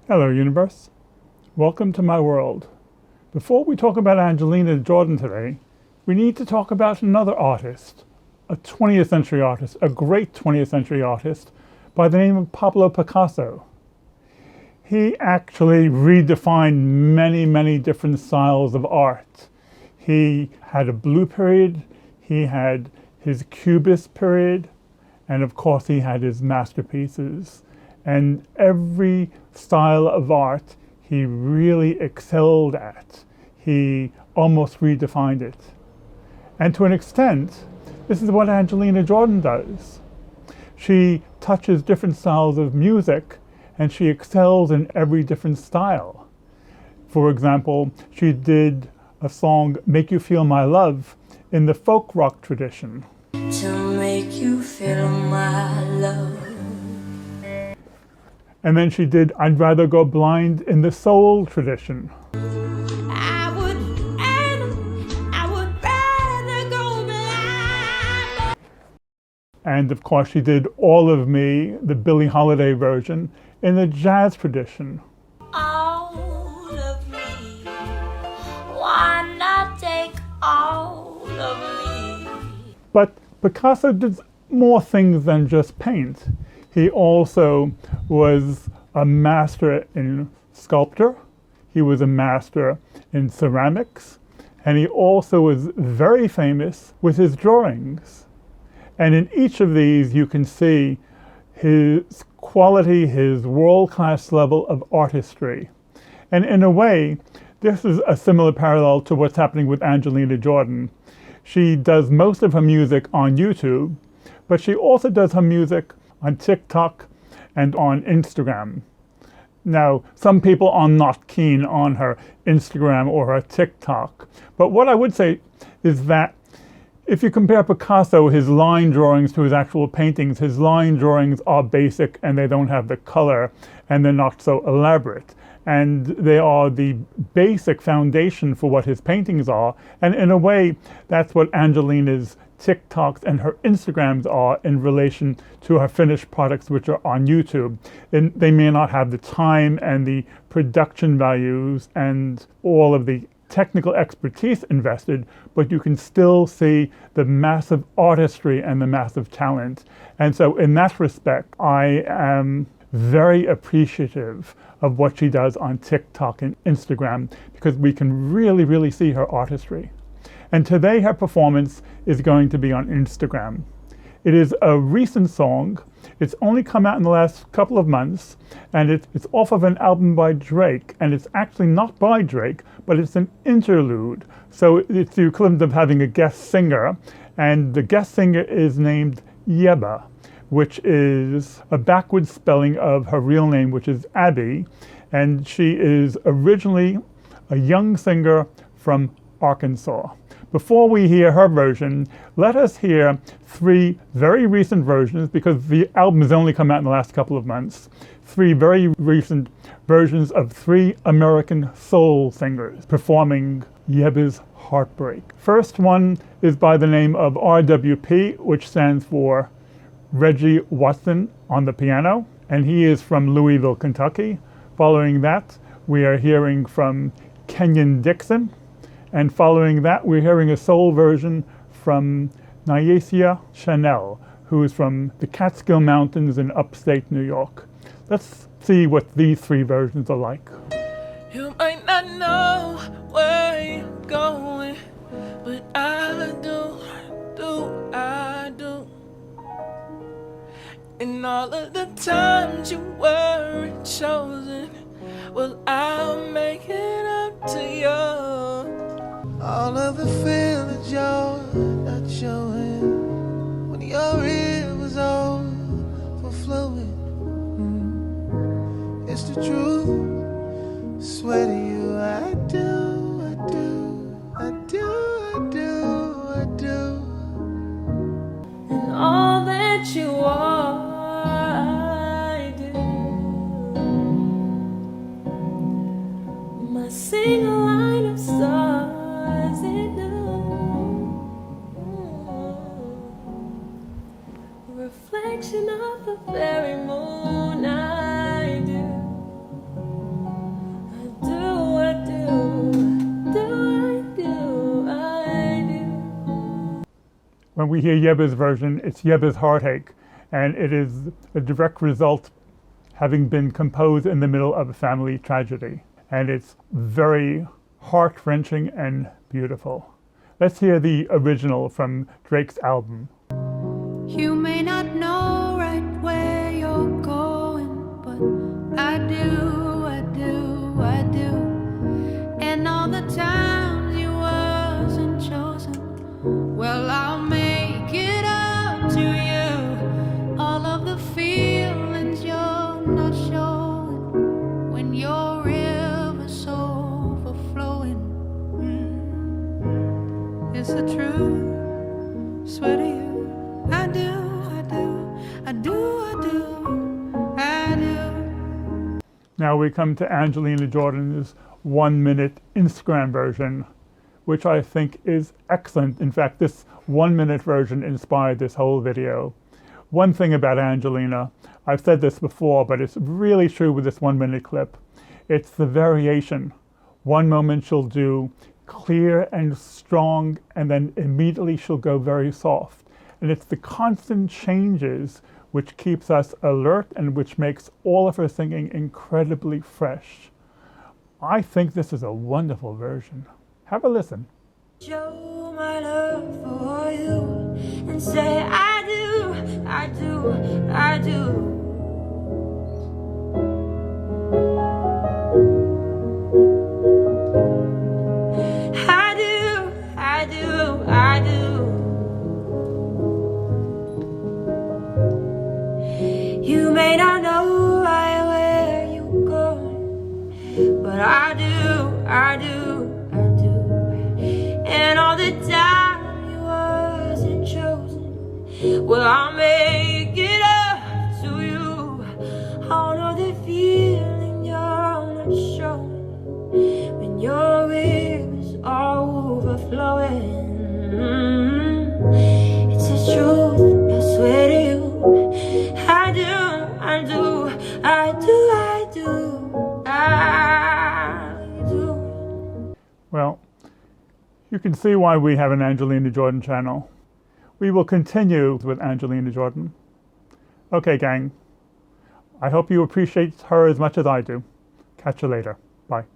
Hello, universe. Welcome to my world. Before we talk about Angelina Jordan today, we need to talk about another artist, a 20th century artist, a great 20th century artist by the name of Pablo Picasso. He actually redefined many different styles of art. He had a blue period, he had his Cubist period, and of course he had his masterpieces. And every style of art he really excelled at. He almost redefined it. And to an extent, this is what Angelina Jordan does. She touches different styles of music and she excels in every different style. For example, she did a song, Make You Feel My Love, in the folk rock tradition. To make you feel my love. And then she did I'd Rather Go Blind in the soul tradition. I would rather go blind. And of course she did All of Me, the Billie Holiday version, in the jazz tradition. All of me. Why not take all of me? But Picasso did more things than just paint. He also was a master in sculpture. He was a master in ceramics. And he also was very famous with his drawings. And in each of these, you can see his quality, his world-class level of artistry. And in a way, this is a similar parallel to what's happening with Angelina Jordan. She does most of her music on YouTube, but she also does her music on TikTok and on Instagram. Now, some people are not keen on her Instagram or her TikTok, but what I would say is that if you compare Picasso, his line drawings to his actual paintings, his line drawings are basic and they don't have the color and they're not so elaborate. And they are the basic foundation for what his paintings are. And in a way, that's what Angelina's TikToks and her Instagrams are in relation to her finished products, which are on YouTube. And they may not have the time and the production values and all of the technical expertise invested, but you can still see the massive artistry and the massive talent. And so in that respect, I am very appreciative of what she does on TikTok and Instagram because we can really see her artistry. And today her performance is going to be on Instagram. It is a recent song. It's only come out in the last couple of months, and it's off of an album by Drake, and it's actually not by Drake, but it's an interlude. So it's the equivalent of having a guest singer, and the guest singer is named Yebba, which is a backwards spelling of her real name, which is Abby, and she is originally a young singer from Arkansas. Before we hear her version, let us hear three very recent versions, because the album has only come out in the last couple of months, three very recent versions of three American soul singers performing Yebba's Heartbreak. First one is by the name of RWP, which stands for Reggie Watson on the piano, and he is from Louisville, Kentucky. Following that, we are hearing from Kenyon Dixon. And following that, we're hearing a soul version from Nyasia Chanel, who is from the Catskill Mountains in upstate New York. Let's see what these three versions are like. You might not know where you're going, but I do. And all of the times you weren't chosen, well, I'll make it up to you. All of the feelings you're not showing when your river's overflowing. It's the truth. Swear to you, I do. And all that you are, I do. My single line of stars in reflection of the very moon, I do. When we hear Yebba's version, it's Yebba's Heartache, and it is a direct result having been composed in the middle of a family tragedy. And it's very heart-wrenching and beautiful. Let's hear the original from Drake's album. You may not know right where you're going, but I do, I do, I do. And all the times you wasn't chosen, well, I'll make it up to you. All of the feelings you're not showing when your river's overflowing. It's the truth, swear to you. I do, I do, I do, I do, I do. Now we come to Angelina Jordan's 1-minute Instagram version, which I think is excellent. In fact, this 1-minute version inspired this whole video. One thing about Angelina, I've said this before, but it's really true with this 1-minute clip. It's the variation. One moment she'll do clear and strong, and then immediately she'll go very soft. And it's the constant changes which keeps us alert and which makes all of her singing incredibly fresh. I think this is a wonderful version. Have a listen. Show my love for you and say I do, I do, I do. I do, I do, I do. You may not know right where you're going, but I do, I do, I do. And all the time you wasn't chosen, well, I'll make it up to you. All of the feeling you're not showing when your river's overflowing. It's the truth, I swear to you. I do, I do, I do, I do, I do. Well, you can see why we have an Angelina Jordan channel. We will continue with Angelina Jordan. Okay, gang. I hope you appreciate her as much as I do. Catch you later. Bye.